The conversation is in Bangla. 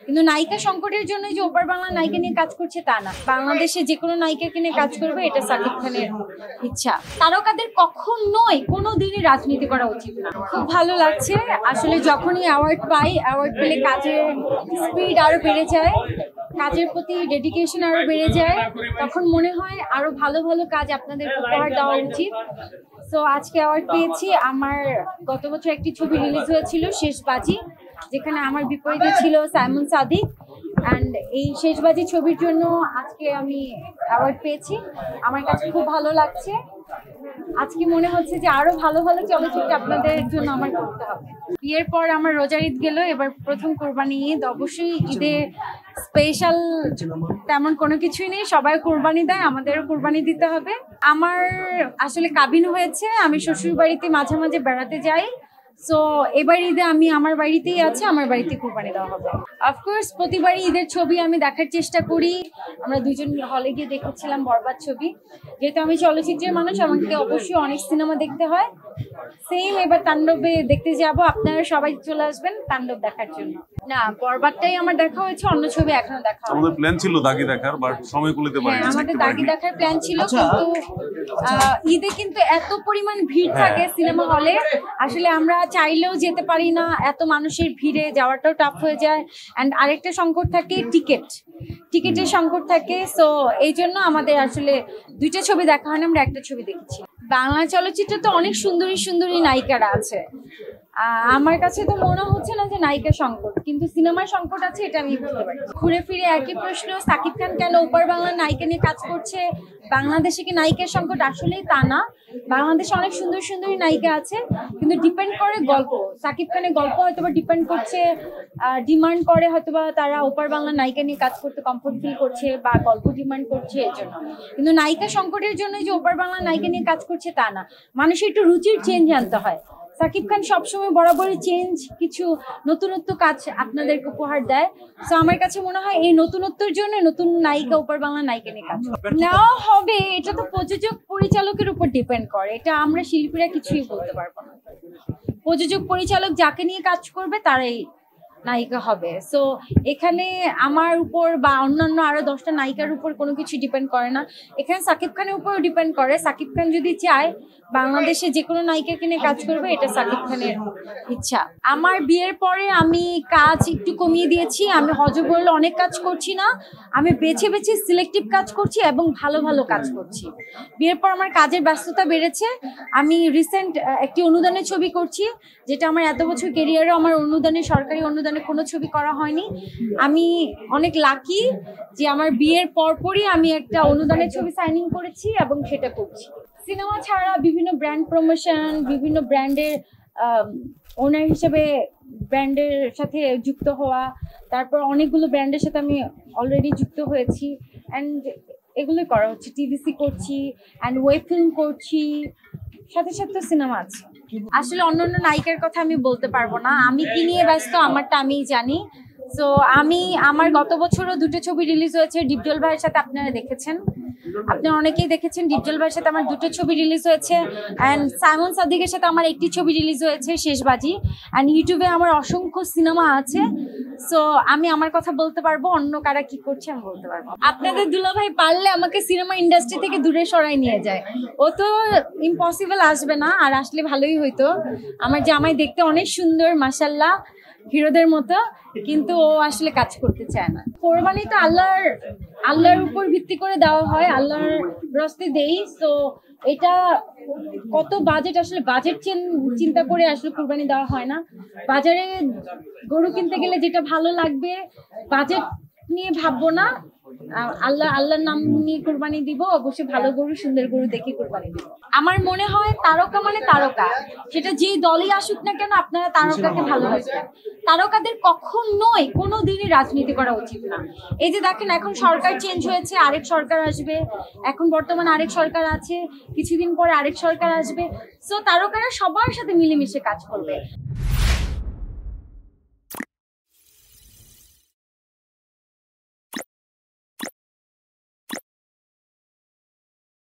কিন্তু নায়িকা সংকটের জন্য যে ওপার বাংলা নায়িকা নিয়ে কাজ করছে তা না, বাংলাদেশে যে কোনো নায়িকাকে নিয়ে কাজ করবে এটা সাকিব খানের ইচ্ছা। তারকাদের কখনোই কোনোদিনই রাজনীতি করা উচিত না। খুব ভালো লাগছে আসলে, যখনই অ্যাওয়ার্ড পাই, অ্যাওয়ার্ড পেলে কাজের স্পিড আরো বেড়ে যায়, কাজের প্রতি ডেডিকেশন আরো বেড়ে যায়, তখন মনে হয় আরো ভালো ভালো কাজ আপনাদের উপহার দেওয়া উচিত। তো আজকে অ্যাওয়ার্ড পেয়েছি। আমার গত বছর একটি ছবি রিলিজ হয়েছিল শেষবাজি, যেখানে আমার বিপরীতে ছিল সাইমন সাদিক, অ্যান্ড এই শেষবাজি ছবির জন্য আজকে আমি অ্যাওয়ার্ড পেয়েছি। আমার কাছে খুব ভালো লাগছে। আজকে মনে হচ্ছে যে আরো ভালো ভালো চলচ্চিত্র আপনাদের জন্য আমার করতে হবে। বিয়ের পর আমার রোজার ঈদ গেল, এবার প্রথম কোরবানি ঈদ। অবশ্যই ঈদে স্পেশাল তেমন কোনো কিছুই নেই, সবাই কোরবানি দেয়, আমাদেরও কোরবানি দিতে হবে। আমার আসলে কাবিন হয়েছে, আমি শ্বশুর বাড়িতে মাঝে মাঝে বেড়াতে যাই। সো এবার ঈদে আমি আমার বাড়িতেই আছি, আমার বাড়িতে কোরবানি দেওয়া হবে। অফকোর্স প্রতিবারই ঈদের ছবি আমি দেখার চেষ্টা করি। আমরা দুজন হলে গিয়ে দেখেছিলাম বরবাদ ছবি। যেহেতু আমি চলচ্চিত্রের মানুষ, আমাকে অবশ্যই অনেক সিনেমা দেখতে হয়। সেম এবার তাণ্ডবে দেখতে যাব, আপনারা সবাই চলে আসবেন তাণ্ডব দেখার জন্য। না, বরবাদটাই আমার দেখা হয়েছে, অন্য ছবি এখনো দেখা হয়নি। আমাদের প্ল্যান ছিল দাগি দেখার, বাট সময় কুলাতে পারিনি। হ্যাঁ, আমাদের দাগি দেখার প্ল্যান ছিল, কিন্তু ঈদে কিন্তু এত পরিমাণ ভিড় থাকে সিনেমা হলে, আসলে আমরা চাইলেও যেতে পারি না, এত মানুষের ভিড়ে যাওয়াটাও টাফ হয়ে যায়। অ্যান্ড আরেকটা সংকট থাকে টিকেটের সংকট থাকে। সো এই জন্য আমাদের আসলে দুইটা ছবি দেখা হয় না, আমরা একটা ছবি দেখেছি। বাংলা চলচ্চিত্রে তো অনেক সুন্দরী সুন্দরী নায়িকারা আছে, আমার কাছে তো মনে হচ্ছে না যে নায়িকা সংকট, কিন্তু সিনেমার সংকট আছে, এটা আমি বুঝতে পারি। ঘুরে ফিরে একই প্রশ্ন, সাকিব খান কেন ওপার বাংলার নায়িকা নিয়ে কাজ করছে, বাংলাদেশে কি নায়িকার সংকট? আসলেই তা না, বাংলাদেশে অনেক সুন্দর সুন্দরী নায়িকা আছে, কিন্তু ডিপেন্ড করে গল্প। সাকিব খানের গল্প হয়তোবা ডিপেন্ড করছে, ডিমান্ড করে হয়তোবা তারা ওপার বাংলার নায়িকা নিয়ে কাজ করতে কমফোর্ট ফিল করছে, বা গল্প ডিমান্ড করছে এর জন্য। কিন্তু নায়িকা সংকটের জন্য যে ওপার বাংলার নায়িকা নিয়ে কাজ করছে তা না, মানুষের একটু রুচির চেঞ্জ আনতে হয়। সাকিব খান সবসময় বরাবরই চেঞ্জ, কিছু নতুনত্ব কাজ আপনাদেরকে উপহার দেয়। তো আমার কাছে মনে হয় এই নতুনত্বের জন্য নতুন নায়িকা ওপার বাংলা নায়িকা নিয়ে কাজ নেওয়া হবে। এটা তো প্রযোজক পরিচালকের উপর ডিপেন্ড করে, এটা আমরা শিল্পীরা কিছুই বলতে পারবো না। প্রযোজক পরিচালক যাকে নিয়ে কাজ করবে তারাই নায়িকা হবে। সো এখানে আমার উপর বা অন্যান্য আরো 10টা নায়িকার উপর কোনো কিছু ডিপেন্ড করে না, এখানে সাকিব খানের উপরও ডিপেন্ড করে। সাকিব খান যদি চায় বাংলাদেশে যে কোনো নায়িকাকে নিয়ে কাজ করবে, এটা সাকিব খানের ইচ্ছা। আমার বিয়ের পরে আমি কাজ একটু কমিয়ে দিয়েছি, আমি হযবরল অনেক কাজ করছি না, আমি বেছে বেছে সিলেক্টিভ কাজ করছি এবং ভালো ভালো কাজ করছি। বিয়ের পর আমার কাজের ব্যস্ততা বেড়েছে। আমি রিসেন্ট একটি অনুদানের ছবি করছি, যেটা আমার এত বছর ক্যারিয়ারে আমার অনুদানে, সরকারি অনুদানে কোনো ছবি করা হয়নি। আমি অনেক লাকি যে আমার বিয়ের পরপরই আমি একটা অনুদানের ছবি সাইনিং করেছি এবং সেটা করছি। সিনেমা ছাড়া বিভিন্ন ব্র্যান্ড প্রমোশন, বিভিন্ন ব্র্যান্ডের ওনার হিসেবে ব্র্যান্ডের সাথে যুক্ত হওয়া, তারপর অনেকগুলো ব্র্যান্ডের সাথে আমি অলরেডি যুক্ত হয়েছি, অ্যান্ড এগুলোই করা হচ্ছে। টিভিসি করছি অ্যান্ড ওয়েব ফিল্ম করছি, সাথে সাথে সিনেমা আছে। আসলে অন্যান্য নায়িকার কথা আমি বলতে পারবো না, আমি কি নিয়ে ব্যস্ত আমারটা আমিই জানি। সো আমার গত বছরও 2টো ছবি রিলিজ হয়েছে ডিপজল ভাইয়ের সাথে, আপনারা দেখেছেন, আপনারা অনেকেই দেখেছেন। ডিপজল ভাইয়ের সাথে আমার 2টো ছবি রিলিজ হয়েছে, অ্যান্ড সাইমন সাদিকের সাথে আমার একটি ছবি রিলিজ হয়েছে শেষবাজি, অ্যান্ড ইউটিউবে আমার অসংখ্য সিনেমা আছে। সো আমি আমার কথা বলতে পারবো, অন্য কারা কি করছে আমি বলতে পারবো। আপনাদের দুলাভাই পারলে আমাকে সিনেমা ইন্ডাস্ট্রি থেকে দূরে সরাই নিয়ে যায়, ও তো ইম্পসিবল আসবে না, আর আসলে ভালোই হইতো। আমার জামাই দেখতে অনেক সুন্দর মাশাআল্লাহ, হিরোদের মতো, কিন্তু ও আসলে কাজ করতে চায় না। কোরবানি তো আল্লাহর উপর ভিত্তি করে দেওয়া হয়, আল্লাহর রাস্তায় দেই। তো এটা কত বাজেট, আসলে বাজেট চিন্তা করে আসলে কুরবানি দেওয়া হয় না। বাজারে গরু কিনতে গেলে যেটা ভালো লাগবে, বাজেট নিয়ে ভাববো না, আল্লাহর নাম নিয়ে কুরবানি দিব। অবশ্যই ভালো গরু, সুন্দর গরু দেখে কুরবানি দিব। আমার মনে হয় তারকা মানে তারকা, সেটা যে দলই আসুক না কেন, আপনারা তারকাকে ভালোবাসবেন। তারকাদের কখনোই কোনোদিনই রাজনীতি করা উচিত না। এই যে দেখেন, এখন সরকার চেঞ্জ হয়েছে, আরেক সরকার আসবে, এখন বর্তমানে আরেক সরকার আছে, কিছুদিন পরে আরেক সরকার আসবে। সো তারকারা সবার সাথে মিলেমিশে কাজ করবে।